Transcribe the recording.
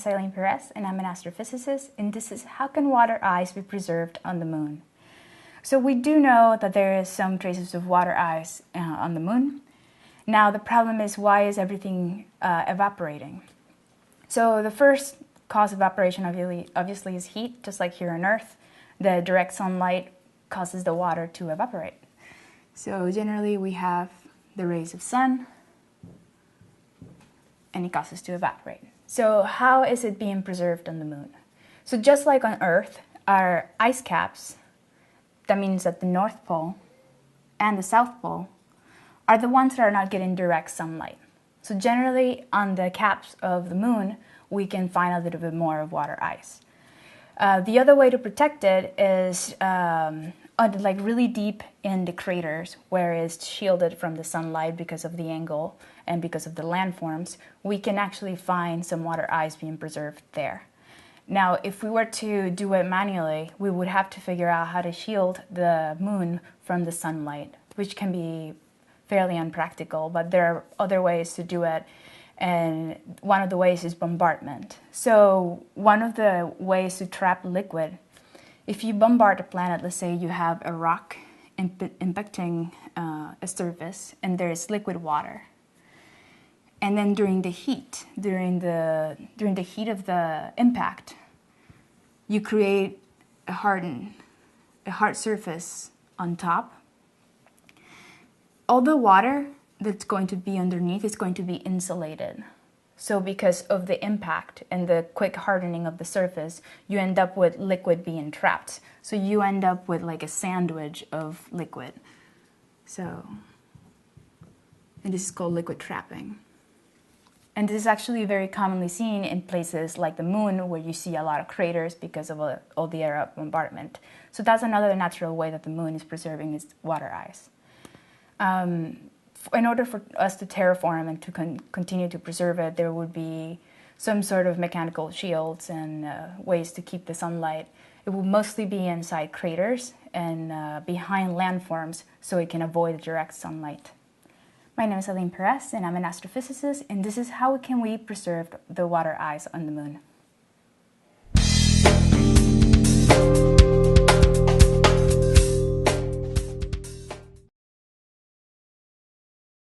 is Eylene Pirez, and I'm an astrophysicist, and this is how can water ice be preserved on the moon? So we do know that there is some traces of water ice on the moon. Now the problem is, why is everything evaporating? So the first cause of evaporation obviously is heat, just like here on Earth. The direct sunlight causes the water to evaporate. So generally we have the rays of sun, and it causes to evaporate. So how is it being preserved on the moon? So just like on Earth, our ice caps, that means that the North Pole and the South Pole, are the ones that are not getting direct sunlight. So generally on the caps of the moon, we can find a little bit more of water ice. The other way to protect it is like really deep in the craters, where it's shielded from the sunlight because of the angle and because of the landforms, we can actually find some water ice being preserved there. Now, if we were to do it manually, we would have to figure out how to shield the moon from the sunlight, which can be fairly unpractical, but there are other ways to do it. And one of the ways is bombardment. So one of the ways to trap liquid, if you bombard a planet, let's say you have a rock impacting a surface and there is liquid water. And then during the heat, during the heat of the impact, you create a hard surface on top. All the water that's going to be underneath is going to be insulated. So because of the impact and the quick hardening of the surface, you end up with liquid being trapped. So you end up with like a sandwich of liquid. And this is called liquid trapping. And this is actually very commonly seen in places like the moon, where you see a lot of craters because of all the air bombardment. So that's another natural way that the moon is preserving its water ice. In order for us to terraform and to continue to preserve it, there would be some sort of mechanical shields and ways to keep the sunlight. It will mostly be inside craters and behind landforms, so it can avoid direct sunlight. My name is Eylene Pirez, and I'm an astrophysicist, and this is how can we preserve the water ice on the moon.